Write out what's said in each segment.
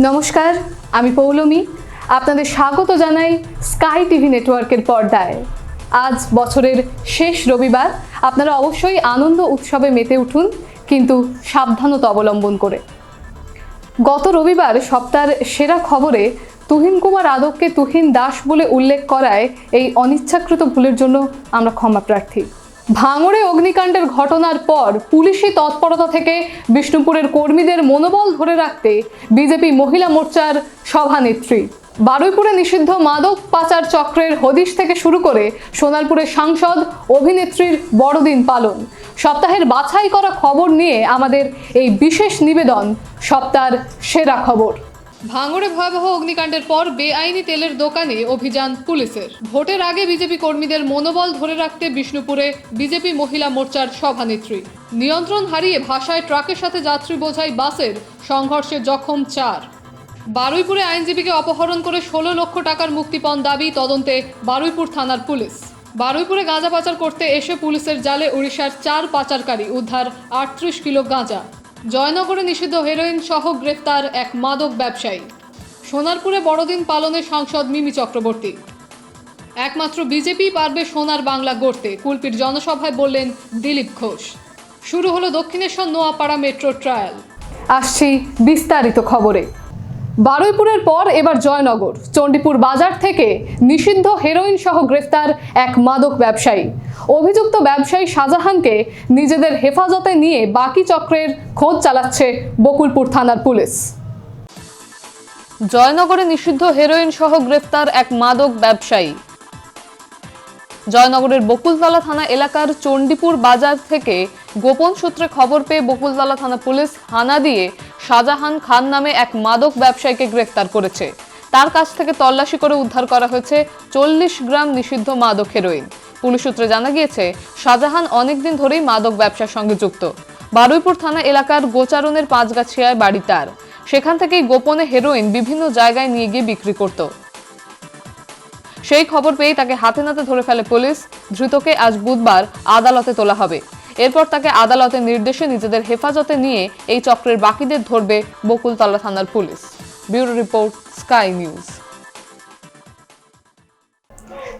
নমস্কার, আমি পৌলমী। আপনাদের স্বাগত জানাই স্কাই টিভি নেটওয়ার্কের পর্দায়। আজ বছরের শেষ রবিবার। আপনারা অবশ্যই আনন্দ উৎসবে মেতে উঠুন, কিন্তু সাবধানতা অবলম্বন করে। গত রবিবার সপ্তাহের সেরা খবরে তুহিন কুমার আদককে তুহিন দাস বলে উল্লেখ করায় এই অনিচ্ছাকৃত ভুলের জন্য আমরা ক্ষমা প্রার্থী। ভাঙড়ে অগ্নিকাণ্ডের ঘটনার পর পুলিশি তৎপরতা থেকে বিষ্ণুপুরের কর্মীদের মনোবল ধরে রাখতে বিজেপি মহিলা মোর্চার সভানেত্রী, বারুইপুরে নিষিদ্ধ মাদক পাচার চক্রের হদিশ থেকে শুরু করে সোনারপুরের সাংসদ অভিনেত্রীর বড়দিন পালন, সপ্তাহের বাছাই করা খবর নিয়ে আমাদের এই বিশেষ নিবেদন সপ্তাহের সেরা খবর। ভাঙড়ে ভয়াবহ অগ্নিকাণ্ডের পর বেআইনি তেলের দোকানে অভিযান পুলিশের। ভোটের আগে বিজেপি কর্মীদের মনোবল ধরে রাখতে বিষ্ণুপুরে বিজেপি মহিলা মোর্চার সভানেত্রী। নিয়ন্ত্রণ হারিয়ে ভাষায় ট্রাকের সাথে যাত্রী বোঝাই বাসের সংঘর্ষে জখম 4। বারুইপুরে আইনজীবীকে অপহরণ করে 16 লক্ষ টাকার মুক্তিপণ দাবি, তদন্তে বারুইপুর থানার পুলিশ। বারুইপুরে গাঁজা পাচার করতে এসে পুলিশের জালে উড়িষ্যার 4 পাচারকারী, উদ্ধার 38 কিলো গাঁজা। জয়নগরে নিষিদ্ধ হেরোইন সহ গ্রেফতার এক মাদক ব্যবসায়ী। সোনারপুরে বড়দিন পালনে সাংসদ মিমি চক্রবর্তী। একমাত্র বিজেপি পারবে সোনার বাংলা গড়তে, কুলপির জনসভায় বললেন দিলীপ ঘোষ। শুরু হলো দক্ষিণেশ্বর নোয়াপাড়া মেট্রো ট্রায়াল। আসছি বিস্তারিত খবরে। বারুইপুরের পর এবার জয়নগর। চণ্ডীপুর বাজার থেকে নিষিদ্ধ হেরোইন সহ গ্রেফতার এক মাদক ব্যবসায়ী। অভিযুক্ত ব্যবসায়ী শাহজাহানকে নিজেদের হেফাজতে নিয়ে বাকি চক্রের খোঁজ চালাচ্ছে বকুলপুর থানার পুলিশ। জয়নগরে নিষিদ্ধ হেরোইন সহ গ্রেফতার এক মাদক ব্যবসায়ী। জয়নগরের বকুলতলা থানা এলাকার চণ্ডীপুর বাজার থেকে গোপন সূত্রে খবর পেয়ে বকুলতলা থানা পুলিশ হানা দিয়ে শাহজাহান খান নামে এক মাদক ব্যবসায়ীকে গ্রেফতার করেছে। তার কাছ থেকে তল্লাশি করে উদ্ধার করা হয়েছে 40 গ্রাম নিষিদ্ধ মাদক হেরোইন। পুলিশ সূত্রে জানা গিয়েছে, শাহজাহান অনেকদিন ধরেই মাদক ব্যবসার সঙ্গে যুক্ত। বারুইপুর থানা এলাকার গোচারণের পাঁচগাছিয়ায় বাড়ি তার। সেখান থেকেই গোপনে হেরোইন বিভিন্ন জায়গায় নিয়ে গিয়ে বিক্রি করত। সেই খবর পেয়েই তাকে হাতে নাতে ধরে ফেলে পুলিশ। ধৃতকে আজ বুধবার আদালতে তোলা হবে। এরপর তাকে আদালতের নির্দেশে নিজেদের হেফাজতে নিয়ে এই চক্রের বাকিদের ধরবে বকুলতলা থানার পুলিশ। Bureau report, Sky News.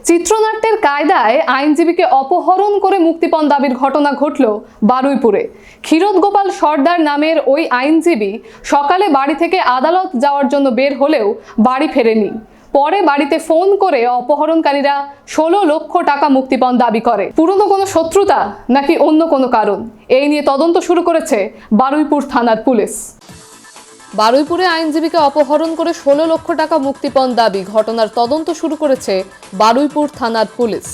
চিত্রনাট্যের কায়দায় আইনজীবীকে অপহরণ করে মুক্তিপণ দাবির ঘটনা ঘটল বারুইপুরে। ক্ষীরোদ গোপাল সর্দার নামের ওই আইনজীবী সকালে বাড়ি থেকে আদালত যাওয়ার জন্য বের হলেও বাড়ি ফেরেনি। পরে বাড়িতে ফোন করে অপহরণকারীরা 16 লক্ষ টাকা মুক্তিপণ দাবি করে। পুরনো কোনো শত্রুতা নাকি অন্য কোনো কারণ, এই নিয়ে তদন্ত শুরু করেছে বারুইপুর থানার পুলিশ। বারুইপুরে আইনজীবীকে অপহরণ করে 16 লক্ষ টাকা মুক্তিপণ দাবি ঘটনার তদন্ত শুরু করেছে বারুইপুর থানার পুলিশ।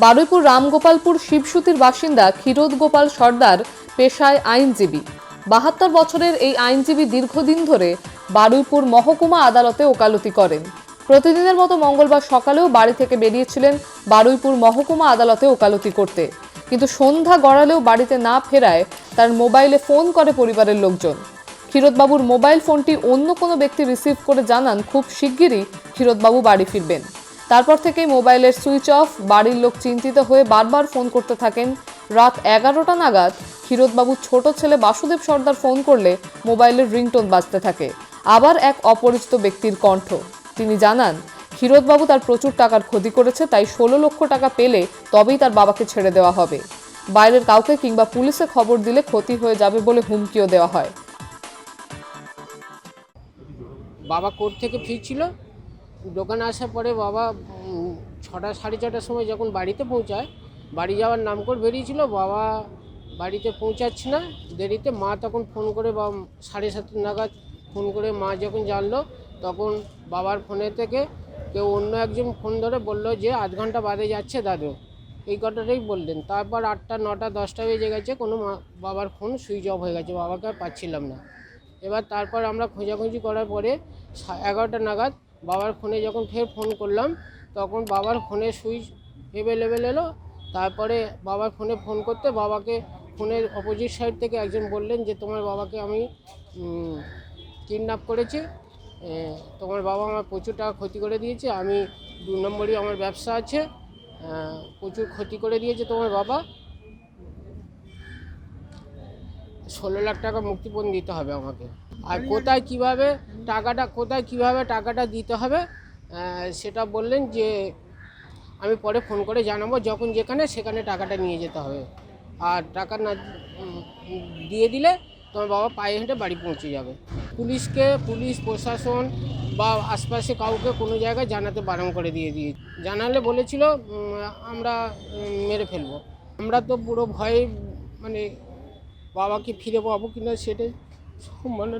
বারুইপুর রামগোপালপুর শিবসুতির বাসিন্দা ক্ষীরোদ গোপাল সর্দার পেশায় আইনজীবী। 72 বছরের এই আইনজীবী দীর্ঘদিন ধরে বারুইপুর মহকুমা আদালতে ওকালতি করেন। প্রতিদিনের মতো মঙ্গলবার সকালেও বাড়ি থেকে বেরিয়েছিলেন বারুইপুর মহকুমা আদালতে ওকালতি করতে, কিন্তু সন্ধ্যা গড়ালেও বাড়িতে না ফেরায় তার মোবাইলে ফোন করে পরিবারের লোকজন। ক্ষীরোদবাবুর মোবাইল ফোনটি অন্য কোনো ব্যক্তি রিসিভ করে জানান খুব শিগগিরই ক্ষীরোদবাবু বাড়ি ফিরবেন। তারপর থেকেই মোবাইলের সুইচ অফ। বাড়ির লোক চিন্তিত হয়ে বারবার ফোন করতে থাকেন। রাত 11টা নাগাদ ক্ষীরোদবাবুর ছোট ছেলে বাসুদেব সর্দার ফোন করলে মোবাইলের রিংটোন বাজতে থাকে। আবার এক অপরিচিত ব্যক্তির কণ্ঠ। তিনি জানান, ক্ষীরোদবাবু তার প্রচুর টাকার ক্ষতি করেছে, তাই 16 লক্ষ টাকা পেলে তবেই তার বাবাকে ছেড়ে দেওয়া হবে। বাইরের কাউকে কিংবা পুলিশে খবর দিলে ক্ষতি হয়ে যাবে বলে হুমকিও দেওয়া হয়। বাবা কোর্ট থেকে ফিরছিল, দোকানে আসার পরে বাবা 6টা সাড়ে 6টার সময় যখন বাড়িতে পৌঁছায়, বাড়ি যাওয়ার নাম করে বেরিয়েছিল, বাবা বাড়িতে পৌঁছাচ্ছে না, দেরিতে মা তখন ফোন করে বা 7:30 নাগাদ ফোন করে মা যখন জানলো, তখন বাবার ফোনে থেকে কেউ অন্য একজন ফোন ধরে বলল যে আধ ঘন্টা বাদে যাচ্ছে দাদু, এই কথাটাই বললেন। তারপর 8টা 9টা 10টা বেজে গেছে, কোনো বাবার ফোন সুইচ অফ হয়ে গেছে, বাবাকে আর পাচ্ছিলাম না। এবার তারপর আমরা খোঁজাখুঁজি করার পরে 11টা নাগাদ বাবার ফোনে যখন ফের ফোন করলাম, তখন বাবার ফোনে সুইচ অ্যাভেলেবেল এলো। তারপরে বাবার ফোনে ফোন করতে বাবাকে ফোনের অপোজিট সাইড থেকে একজন বললেন যে তোমার বাবাকে আমি কিডন্যাপ করেছি, তোমার বাবা আমার প্রচুর টাকা ক্ষতি করে দিয়েছে, আমি 2 নম্বরই আমার ব্যবসা আছে, প্রচুর ক্ষতি করে দিয়েছে তোমার বাবা, 16 লাখ টাকা মুক্তিপণ দিতে হবে আমাকে। আর কোথায় কিভাবে টাকাটা দিতে হবে সেটা বললেন যে আমি পরে ফোন করে জানাবো, যখন যেখানে সেখানে টাকাটা নিয়ে যেতে হবে। আর টাকা না দিয়ে দিলে তোমার বাবা পায়ে হেঁটে বাড়ি পৌঁছে যাবে। পুলিশ প্রশাসন বা আশপাশে কাউকে কোনো জায়গায় জানাতে বারণ করে দিয়ে জানালে বলেছিল আমরা মেরে ফেলবো। আমরা তো পুরো ভয়ে মানে বাবাকে ফিরে পাবো কিনা সেটাই মানে।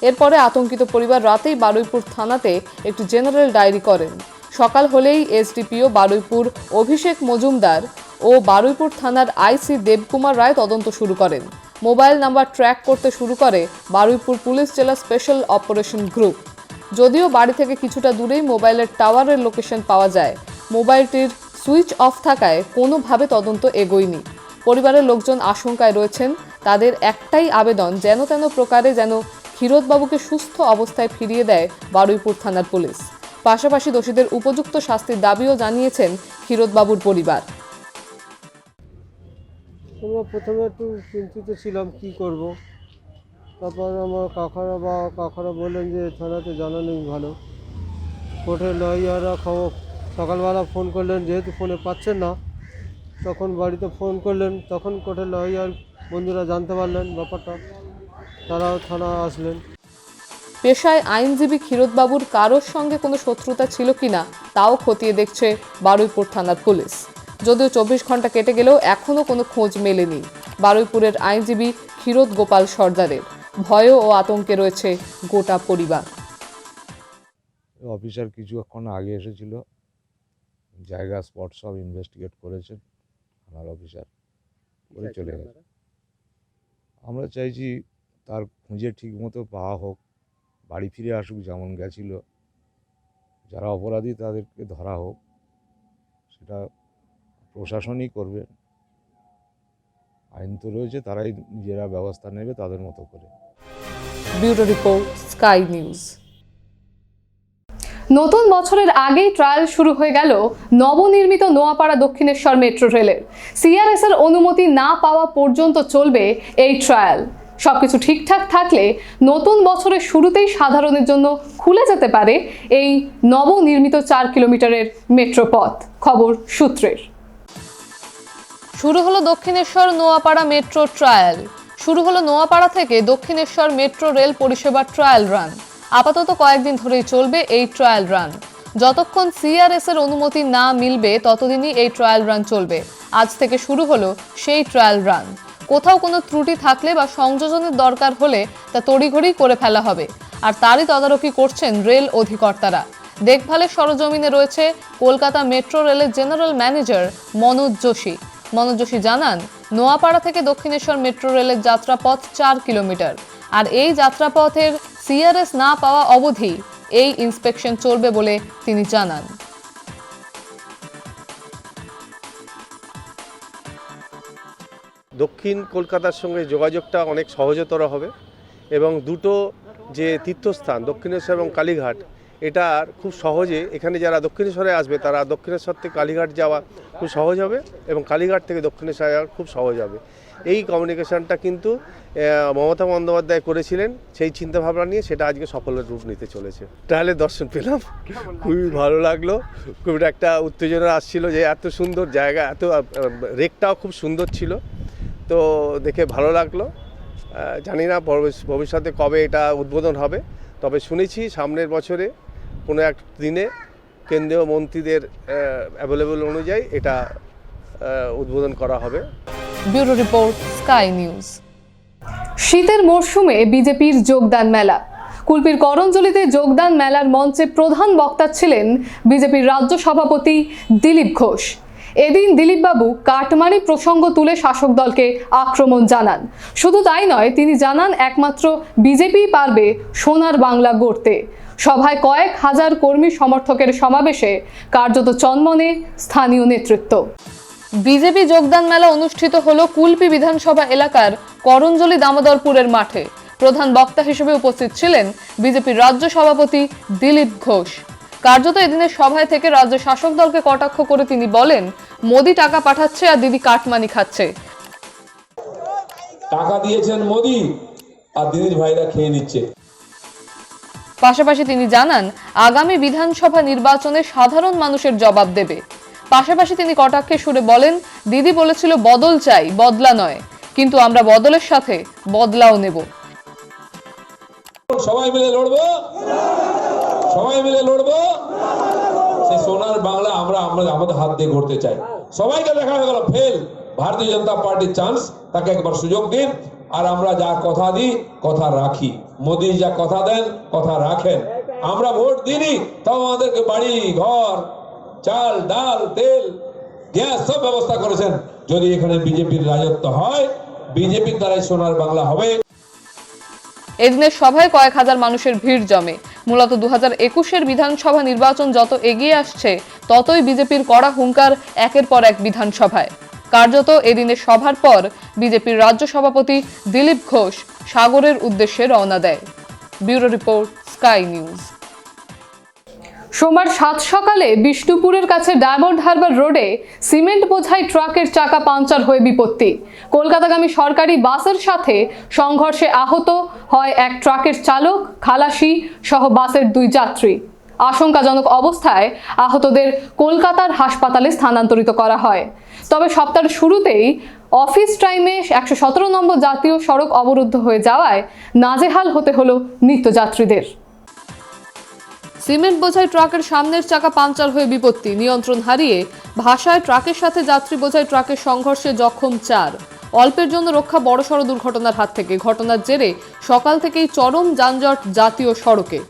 এরপরে আতঙ্কিত পরিবার রাতেই বারুইপুর থানাতে একটি জেনারেল ডায়েরি করেন। সকাল হলেই এসডিপিও বারুইপুর অভিষেক মজুমদার ও বারুইপুর থানার আইসি দেবকুমার রায় তদন্ত শুরু করেন। মোবাইল নাম্বার ট্র্যাক করতে শুরু করে বারুইপুর পুলিশ জেলা স্পেশাল অপারেশন গ্রুপ। যদিও বাড়ি থেকে কিছুটা দূরেই মোবাইলের টাওয়ারের লোকেশন পাওয়া যায়, মোবাইলটির সুইচ অফ থাকায় কোনোভাবে তদন্ত এগোয়নি। পরিবারের লোকজন আশঙ্কায় রয়েছেন। তাদের একটাই আবেদন, যেন তেন প্রকারে যেন ক্ষীরোদবাবুকে সুস্থ অবস্থায় ফিরিয়ে দেয় বারুইপুর থানার পুলিশ। পাশাপাশি দোষীদের উপযুক্ত শাস্তির দাবিও জানিয়েছেন ক্ষীরোদবাবুর পরিবার। আমরা প্রথমে একটু চিন্তিত ছিলাম কি করব। তারপর আমার কাকারা বললেন যে থানাতে জানানোই ভালো। কোর্টের লয়াররা সকালবেলা ফোন করলেন, যেহেতু ফোনে পাচ্ছেন না তখন বাড়িতে ফোন করলেন, তখন কোর্টের লয়ার বন্ধুরা জানতে পারলেন ব্যাপারটা, তারাও থানা আসলেন। পেশায় আইনজীবী ক্ষীরোদবাবুর কারোর সঙ্গে কোনো শত্রুতা ছিল কিনা তাও খতিয়ে দেখছে বারুইপুর থানার পুলিশ। যদিও 24 ঘন্টা কেটে গেলেও এখনও কোনো খোঁজ মেলেনি বারুইপুরের আইনজীবী ক্ষীরোদ গোপাল সর্দারের। ভয় ও আতঙ্কে রয়েছে গোটা পরিবার। অফিসার কিছুক্ষণ আগে এসেছিল, জায়গা স্পট সব ইনভেস্টিগেট করেছেন, থানার অফিসার করে চলে গেছে। আমরা চাইছি তার খুঁজে ঠিক মতো পাওয়া হোক, বাড়ি ফিরে আসুক যেমন গেছিল। যারা অপরাধী তাদেরকে ধরা হোক, সেটা প্রশাসনই করবে। আইন তো রয়েছে, তারাই নিজেরা ব্যবস্থা নেবে তাদের মতো করে। Bureau report, Sky news. নতুন বছরের আগেই ট্রায়াল শুরু হয়ে গেল নবনির্মিত নোয়াপাড়া দক্ষিণেশ্বর মেট্রো রেলের। সিআরএস এর অনুমতি না পাওয়া পর্যন্ত চলবে এই ট্রায়াল। সবকিছু ঠিকঠাক থাকলে নতুন বছরের শুরুতেই সাধারণের জন্য খুলে যেতে পারে এই নবনির্মিত 4 কিলোমিটারের মেট্রো পথ। খবর সূত্রের। শুরু হলো দক্ষিণেশ্বর নোয়াপাড়া মেট্রো ট্রায়াল। শুরু হলো নোয়াপাড়া থেকে দক্ষিণেশ্বর মেট্রো রেল পরিষেবা ট্রায়াল রান। আপাতত কয়েকদিন ধরেই চলবে এই ট্রায়াল রান। যতক্ষণ সিআরএস এর অনুমতি না মিলবে ততদিনই এই ট্রায়াল রান চলবে। আজ থেকে শুরু হলো সেই ট্রায়াল রান। কোথাও কোনো ত্রুটি থাকলে বা সংযোজনের দরকার হলে তা তড়িঘড়ি করে ফেলা হবে, আর তারই তদারকি করছেন রেল অধিকর্তারা। দেখভালের সরজমিনে রয়েছে কলকাতা মেট্রো রেলের জেনারেল ম্যানেজার মনোজ যোশী। মনোজ যোশী জানান, নোয়াপাড়া থেকে দক্ষিণেশ্বর মেট্রো রেলের যাত্রাপথ 4 কিলোমিটার, আর এই যাত্রাপথের সিআরএস না পাওয়া অবধি এই ইন্সপেকশন চলবে বলে তিনি জানান। দক্ষিণ কলকাতার সঙ্গে যোগাযোগটা অনেক সহজতর হবে এবং দুটো যে তীর্থস্থান দক্ষিণেশ্বর এবং কালীঘাট, এটা খুব সহজে এখানে যারা দক্ষিণেশ্বরে আসবে তারা দক্ষিণেশ্বর থেকে কালীঘাট যাওয়া খুব সহজ হবে এবং কালীঘাট থেকে দক্ষিণেশ্বর যাওয়া খুব সহজ হবে। এই কমিউনিকেশনটা কিন্তু মমতা বন্দ্যোপাধ্যায় করেছিলেন, সেই চিন্তাভাবনা নিয়ে সেটা আজকে সফলের রূপ নিতে চলেছে। ট্রায়ালের দর্শন পেলাম, খুবই ভালো লাগলো। খুব একটা উত্তেজনা আসছিল যে এত সুন্দর জায়গা, এত রেকটাও খুব সুন্দর ছিল, তো দেখে ভালো লাগলো। জানি না ভবিষ্যতে কবে এটা উদ্বোধন হবে, তবে শুনেছি সামনের বছরে কোনো এক দিনে কেন্দ্রীয় মন্ত্রীদের অ্যাভেলেবল অনুযায়ী এটা উদ্বোধন করা হবে। Bureau report, Sky news. শীতের মরশুমে বিজেপির যোগদান মেলা। কুলপির করঞ্জলিতে যোগদান মেলার মঞ্চে প্রধান বক্তা ছিলেন বিজেপির রাজ্য সভাপতি দিলীপ ঘোষ। এদিন দিলীপবাবু কাটমানি প্রসঙ্গ তুলে শাসক দলকে আক্রমণ জানান। শুধু তাই নয়, তিনি জানান একমাত্র বিজেপি পারবে সোনার বাংলা গড়তে। সভায় কয়েক হাজার কর্মী সমর্থকের সমাবেশে কার্যত চনমনে স্থানীয় নেতৃত্ব। বিজেপি যোগদান মেলা অনুষ্ঠিত হলো কুলপি বিধানসভা এলাকার করঞ্জলি দামোদরপুরের মাঠে। প্রধান বক্তা হিসেবে উপস্থিত ছিলেন বিজেপির রাজ্য সভাপতি দিলীপ ঘোষ। কার্যত এদিনের সভায় থেকে রাজ্য শাসক দলকে কটাক্ষ করে তিনি বলেন, মোদি টাকা পাঠাচ্ছে আর দিদি কাটমানি খাচ্ছে। টাকা দিয়েছেন মোদি আর দিদির ভাইরা খেয়ে নিচ্ছে। পাশাপাশি তিনি জানান আগামী বিধানসভা নির্বাচনে সাধারণ মানুষের জবাব দেবে। পাশাপাশি তিনি কটাক্ষে সুরে বলেন, দিদি বলেছিল বদল চাই, বদলা নয়, কিন্তু আমরা বদলের সাথে বদলাও নেব। সবাই মিলে লড়বো, সবাই মিলে লড়বো। সে সোনার বাংলা আমরা আমাদের হাত দিয়ে গড়তে চাই। সবাইকে দেখা হয়ে গেল ফেল, ভারতীয় জনতা পার্টির চান্স, তাকে একবার সুযোগ দিন। আর আমরা যা কথা দিই কথা রাখি। মোদি যা কথা দেন কথা রাখেন। আমরা ভোট দিই তাও আমাদেরকে বাড়ি ঘর, চাল ডাল তেল গ্যাস সব ব্যবস্থা করেছেন। যদি এখানে বিজেপির রাজত্ব হয়, বিজেপির দ্বারাই সোনার বাংলা হবে। এদিনের সভায় কয়েক হাজার মানুষের ভিড় জমে। মূলত 2021-এর বিধানসভা নির্বাচন যত এগিয়ে আসছে ততই বিজেপির কড়া হুঙ্কার একের পর এক বিধানসভায়। কার্যত এদিনের সভার পর বিজেপির রাজ্য সভাপতি দিলীপ ঘোষ সাগরের উদ্দেশ্যে রওনা দেয়। Bureau report, Sky news. সোমবার সাত সকালে বিষ্ণুপুরের কাছে ডায়মন্ড হারবার রোডে সিমেন্ট বোঝাই ট্রাকের চাকা পাংচার হয়ে বিপত্তি। কলকাতাগামী সরকারি বাসের সাথে সংঘর্ষে আহত হয় এক ট্রাকের চালক, খালাসি সহ বাসের 2 যাত্রী। আশঙ্কাজনক অবস্থায় আহতদের কলকাতার হাসপাতালে স্থানান্তরিত করা হয়। তবে সপ্তাহের শুরুতেই অফিস টাইমে 117 নম্বর জাতীয় সড়ক অবরুদ্ধ হয়ে যাওয়ায় নাজেহাল হতে হলো নিত্যযাত্রীদের। সিমেন্ট বোঝাই ট্রাকের সামনের চাকা পাংচার হয়ে বিপত্তি। নিয়ন্ত্রণ হারিয়ে ভাষায় ট্রাকের সাথে যাত্রী বোঝাই ট্রাকের সংঘর্ষে জখম 4। অল্পের জন্য রক্ষা বড়সড় দুর্ঘটনার হাত থেকে। ঘটনার জেরে সকাল থেকেই চরম যানজট জাতীয় সড়কে।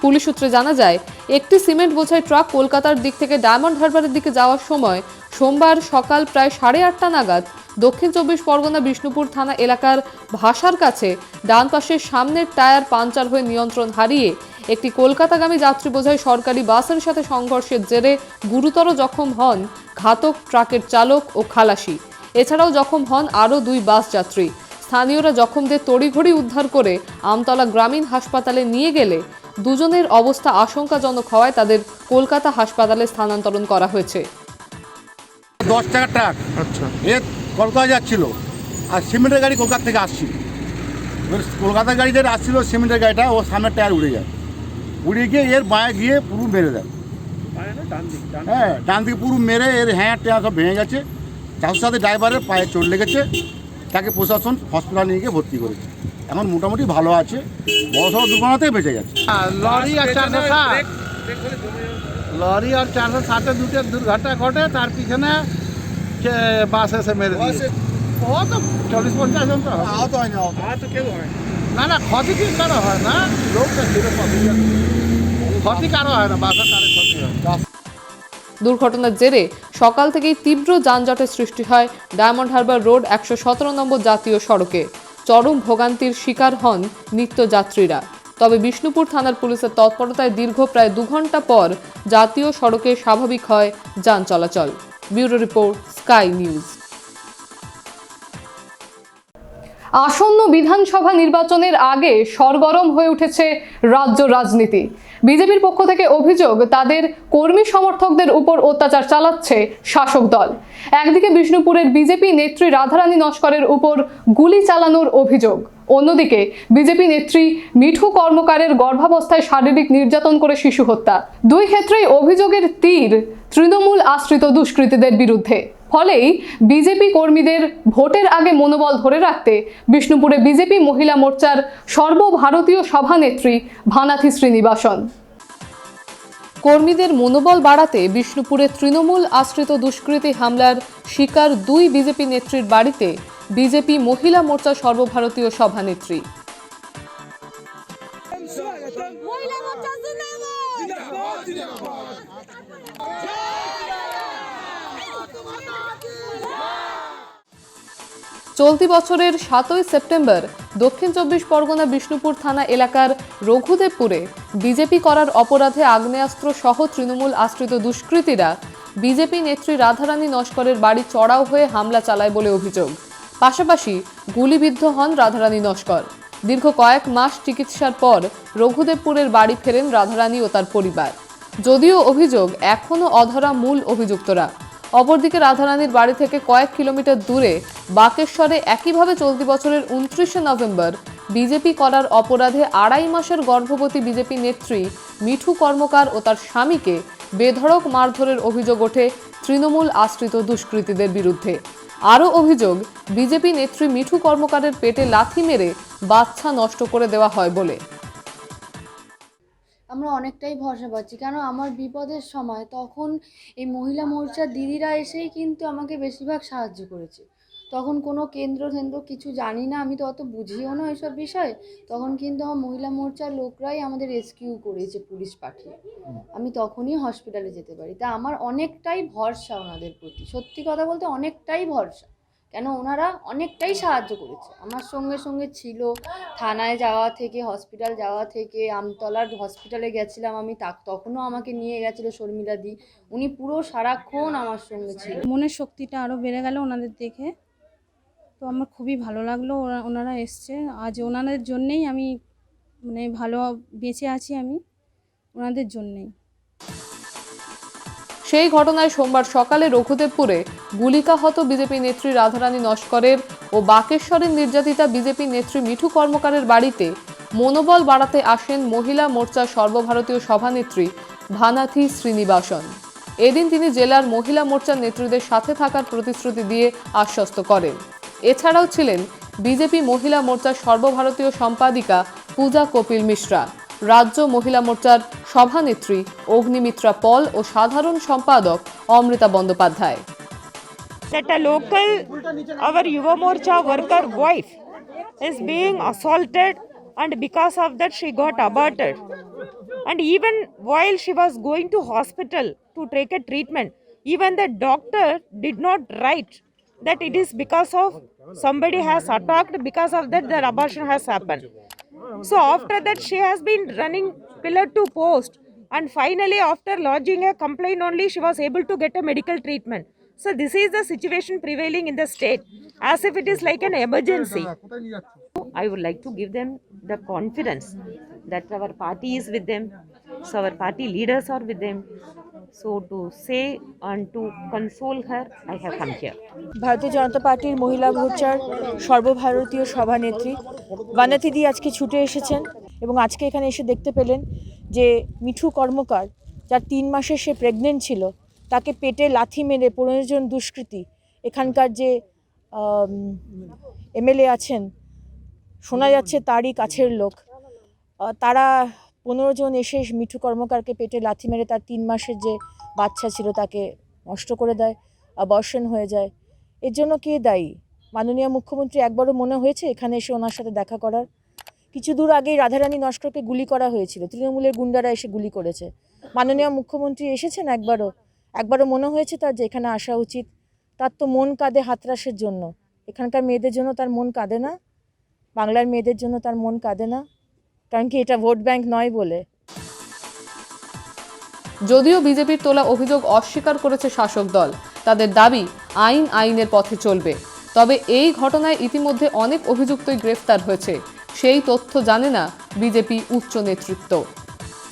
পুলিশ সূত্রে জানা যায়, একটি সিমেন্ট বোঝাই ট্রাক কলকাতার দিক থেকে ডায়মন্ড হারবারের দিকে যাওয়ার সময় সোমবার সকাল প্রায় 8:30 নাগাদ দক্ষিণ 24 পরগনা বিষ্ণুপুর থানা এলাকার ভাষার কাছে ডান পাশের সামনের টায়ার পাংচার হয়ে নিয়ন্ত্রণ হারিয়ে একটি কলকাতাগামী যাত্রী বোঝাই সরকারি বাসের সাথে সংঘর্ষের জেরে গুরুতর জখম হন ঘাতক ট্রাকের চালক ও খালাসি। এছাড়াও জখম হন আরও 2 বাস যাত্রী। স্থানীয়রা জখমদের তড়িঘড়ি উদ্ধার করে আমতলা গ্রামীণ হাসপাতালে নিয়ে গেলে দুজনের অবস্থা আশঙ্কাজনক হওয়ায় তাদের কলকাতা হাসপাতালে স্থানান্তরণ করা হয়েছে। 10 টাকার ট্রাক, আচ্ছা, এ কলকাতা যাচ্ছিল আর সিমেন্টের গাড়ি কলকাতা থেকে আসছিল। কলকাতার গাড়ি যেটা আসছিল সিমেন্টের গাড়িটা, ও সামনের টায়ার উড়ে যায়, উড়ে গিয়ে এর বাঁয়ে গিয়ে পুরো মেরে দেয়। হ্যাঁ, ডান দিকে পুরো মেরে এর টায়ার সব ভেঙে গেছে। তার সাথে ড্রাইভারের পায়ে চোট লেগেছে, তাকে প্রশাসন হসপিটাল নিয়ে গিয়ে ভর্তি করেছে। এখন মোটামুটি ভালো আছে, বড় সড়ো দুর্ঘটনাতেই বেঁচে গেছে। লরি আর 460, লরি আর 460 দুটো দুর্ঘটনা ঘটে, তার পিছনে বাস এসে মেরে দিয়েছে। ও তো 40-50 জন তো আহত হয় না, না না, ক্ষতি কি কারো হয় না, লোকটা ছিল ক্ষতি কারো হয় না, বাসের কারো ক্ষতি হয়। দুর্ঘটনার জেরে সকাল থেকেই তীব্র যানজটের সৃষ্টি হয় ডায়মন্ড হারবার রোড 117 নম্বর জাতীয় সড়কে। চরম ভোগান্তির শিকার হন নিত্যযাত্রীরা। তবে বিষ্ণুপুর থানার পুলিশের তৎপরতায় দীর্ঘ প্রায় 2 ঘন্টা পর জাতীয় সড়কে স্বাভাবিক হয় যান চলাচল। Bureau report, Sky news. আসন্ন বিধানসভা নির্বাচনের আগে সরগরম হয়ে উঠেছে রাজ্য রাজনীতি। বিজেপির পক্ষ থেকে অভিযোগ, তাদের কর্মী সমর্থকদের উপর অত্যাচার চালাচ্ছে শাসক দল। একদিকে বিষ্ণুপুরের বিজেপি নেত্রী রাধারানী নস্করের উপর গুলি চালানোর অভিযোগ, অন্যদিকে বিজেপি নেত্রী মিঠু কর্মকারের গর্ভাবস্থায় শারীরিক নির্যাতন করে শিশু হত্যা। 2 ক্ষেত্রেই অভিযোগের তীর তৃণমূল আশ্রিত দুষ্কৃতীদের বিরুদ্ধে। ফলেই বিজেপি কর্মীদের ভোটের আগে মনোবল ধরে রাখতে বিষ্ণুপুরে বিজেপি মহিলা মোর্চার সর্বভারতীয় সভানেত্রী ভানাথি শ্রীনিবাসন। কর্মীদের মনোবল বাড়াতে বিষ্ণুপুরে তৃণমূল আশ্রিত দুষ্কৃতী হামলার শিকার 2 বিজেপি নেত্রীর বাড়িতে বিজেপি মহিলা মোর্চার সর্বভারতীয় সভানেত্রী। চলতি বছরের 7ই সেপ্টেম্বর দক্ষিণ 24 পরগনা বিষ্ণুপুর থানা এলাকার রঘুদেবপুরে বিজেপি করার অপরাধে আগ্নেয়াস্ত্র সহ তৃণমূল আশ্রিত দুষ্কৃতীরা বিজেপি নেত্রী রাধারানী নস্করের বাড়ি চড়াও হয়ে হামলা চালায় বলে অভিযোগ। পাশাপাশি গুলিবিদ্ধ হন রাধারানী নস্কর। দীর্ঘ কয়েক মাস চিকিৎসার পর রঘুদেবপুরের বাড়ি ফেরেন রাধারানী ও তার পরিবার। যদিও অভিযোগ, এখনও অধরা মূল অভিযুক্তরা। অপরদিকে রাধারানীর বাড়ি থেকে কয়েক কিলোমিটার দূরে বাকেশ্বরে একইভাবে চলতি বছরের 29শে নভেম্বর বিজেপি করার অপরাধে 2.5 মাসের গর্ভবতী বিজেপি নেত্রী মিঠু কর্মকার ও তার স্বামীকে বেধড়ক মারধরের অভিযোগ ওঠে তৃণমূল আশ্রিত দুষ্কৃতীদের বিরুদ্ধে। আরও অভিযোগ, বিজেপি নেত্রী মিঠু কর্মকারের পেটে লাথি মেরে বাচ্চা নষ্ট করে দেওয়া হয় বলে। আমরা অনেকটাই ভরসা পাচ্ছি, কেন আমার বিপদের সময় তখন এই মহিলা মোর্চার দিদিরা এসেই কিন্তু আমাকে বেশিরভাগ সাহায্য করেছে। তখন কোনো কেন্দ্র কিছু জানি না, আমি তো অত বুঝিও না এসব বিষয়ে। তখন কিন্তু আমার মহিলা মোর্চার লোকরাই আমাদের রেস্কিউ করেছে পুলিশ পাঠিয়ে, আমি তখনই হসপিটালে যেতে পারি। তা আমার অনেকটাই ভরসা ওনাদের প্রতি, সত্যি কথা বলতে অনেকটাই ভরসা, কেন ওনারা অনেকটাই সাহায্য করেছে। আমার সঙ্গে সঙ্গে ছিল, থানায় যাওয়া থেকে, হসপিটাল যাওয়া থেকে, আমতলার হসপিটালে গেছিলাম আমি, তখনও আমাকে নিয়ে গেছিলো শর্মিলা দি। উনি পুরো সারাক্ষণ আমার সঙ্গে ছিল। মনের শক্তিটা আরও বেড়ে গেল ওনাদের দেখে, তো আমার খুবই ভালো লাগলো ওনারা এসছে। আজ ওনাদের জন্যেই আমি মানে ভালো বেঁচে আছি, আমি ওনাদের জন্যেই। সেই ঘটনায় সোমবার সকালে রঘুদেবপুরে গুলিকাহত বিজেপি নেত্রী রাধারানী নস্করের ও বাকেশ্বরের নির্যাতিতা বিজেপি নেত্রী মিঠু কর্মকারের বাড়িতে মনোবল বাড়াতে আসেন মহিলা মোর্চার সর্বভারতীয় সভানেত্রী ভানাথি শ্রীনিবাসন। এদিন তিনি জেলার মহিলা মোর্চার নেত্রীদের সাথে থাকার প্রতিশ্রুতি দিয়ে আশ্বস্ত করেন। এছাড়াও ছিলেন বিজেপি মহিলা মোর্চার সর্বভারতীয় সম্পাদিকা পূজা কপিল মিশ্রা, রাজ্য মহিলা মোর্চার সভানেত্রী অগ্নিমিত্রা পল ও সাধারণ সম্পাদক Amrita Bandyopadhyay. That a local, our Yuva Morcha worker wife is being assaulted, and because of that she got aborted. And even while she was going to hospital to take a treatment, even the doctor did not write that it is because of somebody has attacked, because of that the abortion has happened. So after that she has been running pillar to post, and finally after lodging a complaint only she was able to get a medical treatment. So this is the situation prevailing in the state, as if it is like an emergency. I would like to give them the confidence that our party is with them, so our party leaders are with them. So to say and to console her, I have come here. ভারতীয় জনতা পার্টির মহিলা মোর্চার সর্বভারতীয় সভানেত্রী বানাথি দি আজকে ছুটে এসেছেন এবং আজকে এখানে এসে দেখতে পেলেন যে মিঠু কর্মকার, যার 3 মাসে সে প্রেগনেন্ট ছিল, তাকে পেটে লাথি মেরে 15 জন দুষ্কৃতী, এখানকার যে এমএলএ আছেন, শোনা যাচ্ছে তারই কাছের লোক, তারা 15 জন এসে মিঠু কর্মকারকে পেটে লাথি মেরে তার 3 মাসের যে বাচ্চা ছিল তাকে নষ্ট করে দেয়, অ্যাবর্শন হয়ে যায়। এর জন্য কে দায়ী? মাননীয় মুখ্যমন্ত্রী একবারও মনে হয়েছে এখানে এসে ওনার সাথে দেখা করার? কিছু দূর আগেই রাধারানী নস্করকে গুলি করা হয়েছিল, তৃণমূলের গুন্ডারা এসে গুলি করেছে। মাননীয় মুখ্যমন্ত্রী এসেছেন একবারও মনে হয়েছে তার যে এখানে আসা উচিত? তার তো মন কাঁদে হাতরাসের জন্য, এখানকার মেয়েদের জন্য তার মন কাঁদে না, বাংলার মেয়েদের জন্য তার মন কাঁদে না, কারণ কি এটা ভোট ব্যাংক নয় বলে। যদিও বিজেপির তোলা অভিযোগ অস্বীকার করেছে শাসক দল, তাদের দাবি আইনের পথে চলবে। তবে এই ঘটনায় ইতিমধ্যে অনেক অভিযুক্তই গ্রেফতার হয়েছে, সেই তথ্য জানে না বিজেপি উচ্চ নেতৃত্ব।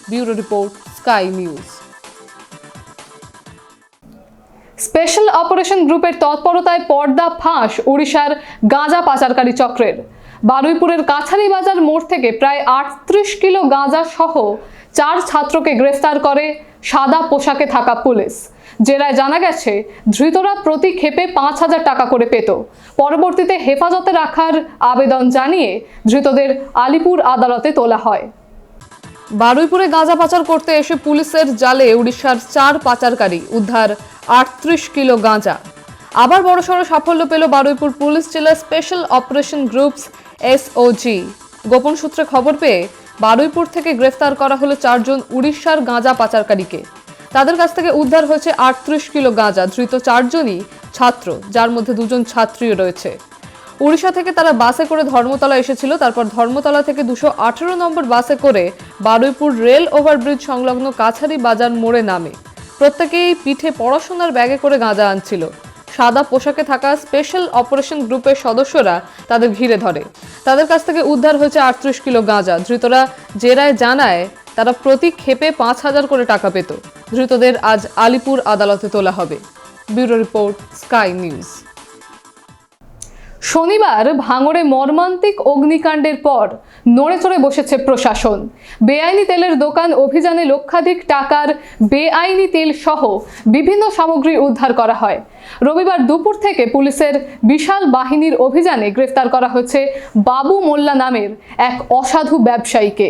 Bureau report, Sky news. Special operation গ্রুপের তৎপরতায় পর্দা ফাঁস ওড়িশার গাঁজা পাচারকারী চক্রের। বারুইপুরের কাছারি বাজার মোড় থেকে প্রায় 38 কিলো গাঁজা সহ 4 ছাত্রকে গ্রেফতার করে সাদা পোশাকে থাকা পুলিশ। জেরায় জানা গেছে ধৃতরা প্রতি ক্ষেপে 5,000 টাকা করে পেত। পরবর্তীতে হেফাজতে রাখার আবেদন জানিয়ে ধৃতদের আলিপুর আদালতে তোলা হয়। বারুইপুরে গাঁজা পাচার করতে এসে পুলিশের জালে উড়িষ্যার 4 পাচারকারী, উদ্ধার 38 কিলো গাঁজা। আবার বড়সড় সাফল্য পেল বারুইপুর পুলিশ জেলা স্পেশাল অপারেশন গ্রুপস এসওজি। গোপন সূত্রে খবর পেয়ে বারুইপুর থেকে গ্রেফতার করা হলো 4 জন উড়িষ্যার গাঁজা পাচারকারীকে। তাদের কাছ থেকে উদ্ধার হয়েছে 38 কিলো গাঁজা। ধৃত 4 জনই ছাত্র, যার মধ্যে 2 জন ছাত্রীও রয়েছে। উড়িষ্যা থেকে তারা বাসে করে ধর্মতলা এসেছিল, তারপর ধর্মতলা থেকে 218 নম্বর বাসে করে বারুইপুর রেল ওভারব্রিজ সংলগ্ন কাছারি বাজার মোড়ে নামে। প্রত্যেকেই পিঠে পড়াশোনার ব্যাগে করে গাঁজা আনছিল। সাদা পোশাকে থাকা স্পেশাল অপারেশন গ্রুপের সদস্যরা তাদের ঘিরে ধরে। তাদের কাছ থেকে উদ্ধার হয়েছে 38 কিলো গাঁজা। ধৃতরা জেরায় জানায় তারা প্রতি ক্ষেপে 5,000 করে টাকা পেত। ধৃতদের আজ আলিপুর আদালতে তোলা হবে। Bureau report, Sky news. শনিবার ভাঙড়ে মর্মান্তিক অগ্নিকাণ্ডের পর নড়েচড়ে বসেছে প্রশাসন। বেআইনি তেলের দোকান অভিযানে লক্ষাধিক টাকার বেআইনি তেল সহ বিভিন্ন সামগ্রী উদ্ধার করা হয়। রবিবার দুপুর থেকে পুলিশের বিশাল বাহিনীর অভিযানে গ্রেফতার করা হয়েছে বাবু মোল্লা নামের এক অসাধু ব্যবসায়ীকে।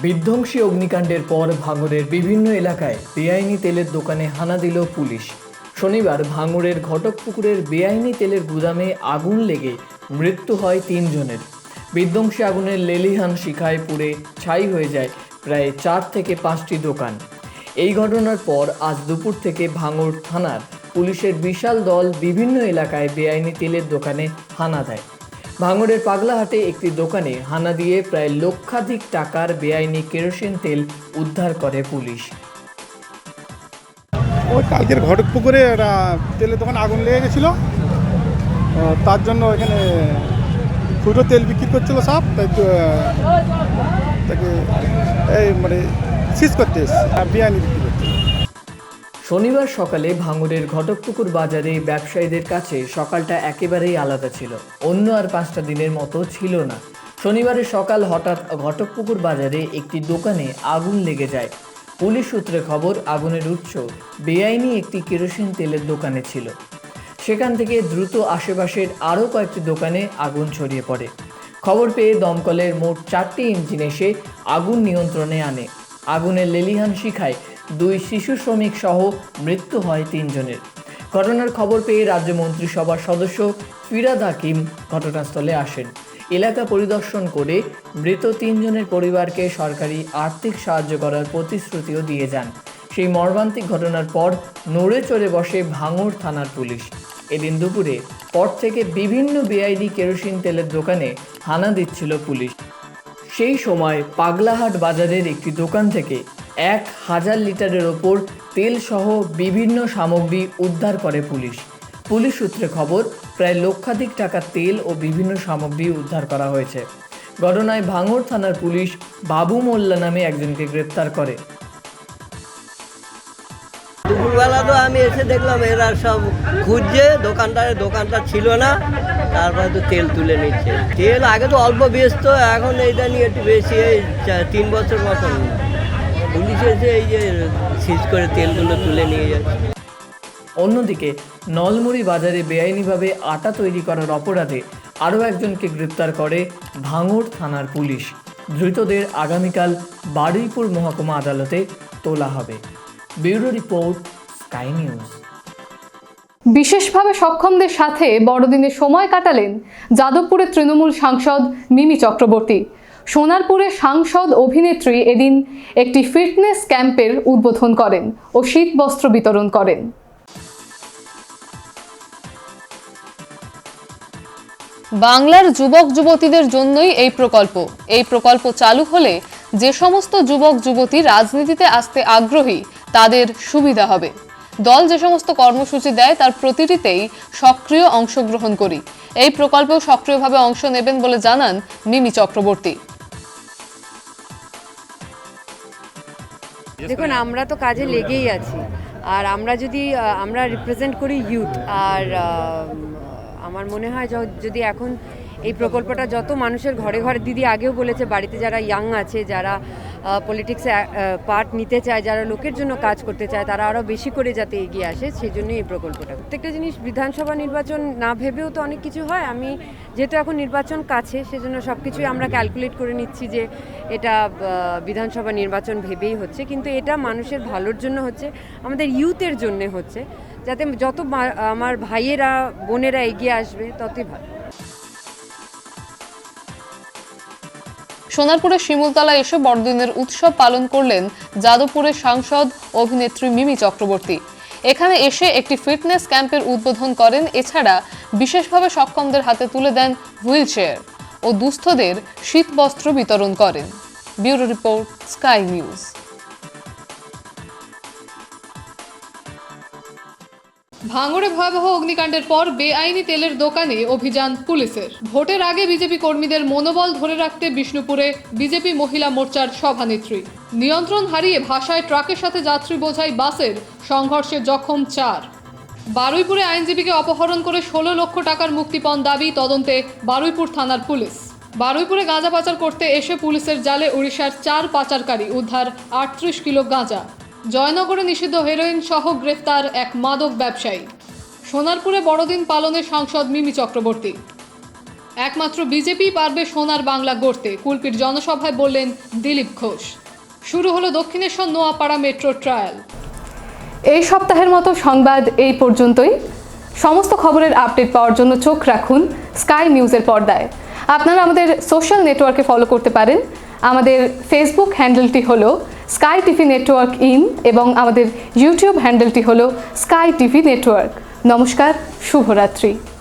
বিধ্বংসী অগ্নিকাণ্ডের পর ভাঙড়ের বিভিন্ন এলাকায় বেআইনি তেলের দোকানে হানা দিল পুলিশ। শনিবার ভাঙড়ের ঘটকপুকুরের বেআইনি তেলের গুদামে আগুন লেগে মৃত্যু হয় 3 জনের। বিধ্বংসী আগুনের লেলিহান শিখায় পুড়ে ছাই হয়ে যায় প্রায় 4 থেকে 5টি দোকান। এই ঘটনার পর আজ দুপুর থেকে ভাঙড় থানার পুলিশের বিশাল দল বিভিন্ন এলাকায় বেআইনি তেলের দোকানে হানা দেয়। ভাঙড়ের পাগলাহাটে একটি দোকানে হানা দিয়ে প্রায় লক্ষাধিক টাকার বেআইনি কেরোসিন তেল উদ্ধার করে পুলিশ। ওই কালকের ঘটকপুকুরে একটা তেলের দোকানে আগুন লেগে গেছিলো, তার জন্য এখানে খুচরো তেল বিক্রি করছিল সব, তাই তাকে এই মানে সিজ করতে এসেছে, বিরিয়ানি বিক্রি করছে। শনিবার সকালে ভাঙড়ের ঘটকপুকুর বাজারে ব্যবসায়ীদের কাছে সকালটা একেবারেই আলাদা ছিল, অন্য আর 5টা দিনের মতো ছিল না। শনিবারের সকাল হঠাৎ ঘটকপুকুর বাজারে একটি দোকানে আগুন লেগে যায়। পুলিশ সূত্রে খবর, আগুনের উৎস বেআইনি একটি কেরোসিন তেলের দোকানে ছিল। সেখান থেকে দ্রুত আশেপাশের আরও কয়েকটি দোকানে আগুন ছড়িয়ে পড়ে। খবর পেয়ে দমকলের মোট 4টি ইঞ্জিন এসে আগুন নিয়ন্ত্রণে আনে। আগুনের লেলিহান শিখায় 2 শিশু শ্রমিক সহ মৃত্যু হয় 3 জনের। ঘটনার খবর পেয়ে রাজ্য মন্ত্রিসভার সদস্য ফিরাদ হাকিম ঘটনাস্থলে আসেন। এলাকা পরিদর্শন করে মৃত 3 জনের পরিবারকে সরকারি আর্থিক সাহায্য করার প্রতিশ্রুতিও দিয়ে যান। সেই মর্মান্তিক ঘটনার পর নড়ে চড়ে বসে ভাঙড় থানার পুলিশ। এদিন দুপুরে পর থেকে বিভিন্ন বেআইনি কেরোসিন তেলের দোকানে হানা দিচ্ছিল পুলিশ। সেই সময় পাগলাহাট বাজারের একটি দোকান থেকে 1000 লিটারের ওপর তেল সহ বিভিন্ন সামগ্রী উদ্ধার করে পুলিশ। পুলিশ সূত্রে খবর, প্রায় লক্ষাধিক টাকার তেল ও বিভিন্ন সামগ্রী উদ্ধার করা হয়েছে। ঘটনায় ভাঙড় থানার পুলিশ বাবু মোল্লা নামে একজনকে গ্রেপ্তার করে। দুপুরবেলা তো আমি এসে দেখলাম এরা সব খুঁজছে, দোকানটা ছিল না, তারপরে তো তেল তুলে নিচ্ছে। তেল আগে তো অল্প বেচতো, এখন এইটা নিয়ে একটু বেশি, এই 3 বছর মতন পুলিশ এসে এই যে সিজ করে তেলগুলো তুলে নিয়ে যাচ্ছে। অন্যদিকে নলমুড়ি বাজারে বেআইনিভাবে আটা তৈরি করার অপরাধে আরও একজনকে গ্রেপ্তার করে ভাঙড় থানার পুলিশ। ধৃতদের আগামীকাল বারুইপুর মহকুমা আদালতে তোলা হবে। Bureau report, Sky news. বিশেষভাবে সক্ষমদের সাথে বড়দিনে সময় কাটালেন যাদবপুরের তৃণমূল সাংসদ মিমি চক্রবর্তী। সোনারপুরে সাংসদ অভিনেত্রী এদিন একটি ফিটনেস ক্যাম্পের উদ্বোধন করেন ও শীতবস্ত্র বিতরণ করেন। বাংলার যুবক যুবতীদের জন্যই এই প্রকল্প চালু হলে যে সমস্ত যুবক যুবতী রাজনীতিতে আসতে আগ্রহী তাদের সুবিধা হবে। দল যে সমস্ত কর্মসূচি দেয় তার প্রতিটিতেই সক্রিয় অংশগ্রহণ করি। এই প্রকল্পেও সক্রিয়ভাবে অংশ নেবেন বলে জানান মিমি চক্রবর্তী। দেখুন, আমরা তো কাজে লেগেই আছি, আর আমরা রিপ্রেজেন্ট করি ইউথ। আর আমার মনে হয় যদি এখন এই প্রকল্পটা যত মানুষের ঘরে ঘরে, দিদি আগেও বলেছে, বাড়িতে যারা ইয়াং আছে, যারা পলিটিক্সে পার্ট নিতে চায়, যারা লোকের জন্য কাজ করতে চায়, তারা আরও বেশি করে যাতে এগিয়ে আসে, সেই জন্যই এই প্রকল্পটা। প্রত্যেকটা জিনিস বিধানসভা নির্বাচন না ভেবেও তো অনেক কিছু হয়। আমি যেহেতু এখন নির্বাচন কাছে, সেজন্য সব কিছুই আমরা ক্যালকুলেট করে নিচ্ছি যে এটা বিধানসভা নির্বাচন ভেবেই হচ্ছে, কিন্তু এটা মানুষের ভালোর জন্য হচ্ছে, আমাদের ইউথের জন্য হচ্ছে, যাতে যত আমার ভাইয়েরা বোনেরা এগিয়ে আসবে ততই ভালো। সোনারপুরের শিমুলতলা এসে বড়দিনের উৎসব পালন করলেন যাদবপুরের সাংসদ অভিনেত্রী মিমি চক্রবর্তী। এখানে এসে একটি ফিটনেস ক্যাম্পের উদ্বোধন করেন। এছাড়া বিশেষভাবে সক্ষমদের হাতে তুলে দেন হুইল চেয়ার ও দুস্থদের শীতবস্ত্র বিতরণ করেন। Bureau report, Sky news. ভাঙড়ে ভয়াবহ অগ্নিকাণ্ডের পর বেআইনি তেলের দোকানে অভিযান পুলিশের। ভোটের আগে বিজেপি কর্মীদের মনোবল ধরে রাখতে বিষ্ণুপুরে বিজেপি মহিলা মোর্চার সভানেত্রী। নিয়ন্ত্রণ হারিয়ে ভাসায় ট্রাকের সাথে যাত্রী বোঝাই বাসের সংঘর্ষে জখম 4। বারুইপুরে আইনজীবীকে অপহরণ করে 16 লক্ষ টাকার মুক্তিপণ দাবি, তদন্তে বারুইপুর থানার পুলিশ। বারুইপুরে গাঁজা পাচার করতে এসে পুলিশের জালে উড়িষ্যার 4 পাচারকারী, উদ্ধার 38 কিলো গাঁজা। জয়নগরে নিষিদ্ধ হেরোইন সহ গ্রেফতার এক মাদক ব্যবসায়ী। সোনারপুরে বড়দিন পালনে সাংসদ মিমি চক্রবর্তী। একমাত্র বিজেপি পারবে সোনার বাংলা গড়তে, কুলপির জনসভায় বললেন দিলীপ ঘোষ। শুরু হলো দক্ষিণেশ্বর নোয়াপাড়া মেট্রো ট্রায়াল। এই সপ্তাহের মতো সংবাদ এই পর্যন্তই। সমস্ত খবরের আপডেট পাওয়ার জন্য চোখ রাখুন স্কাই নিউজের পর্দায়। আপনারা আমাদের সোশ্যাল নেটওয়ার্কে ফলো করতে পারেন। আমাদের ফেসবুক হ্যান্ডেলটি হলো স্কাই টিভি নেটওয়ার্ক ইন এবং আমাদের ইউটিউব হ্যান্ডেলটি হলো স্কাই টিভি নেটওয়ার্ক। নমস্কার, শুভরাত্রি।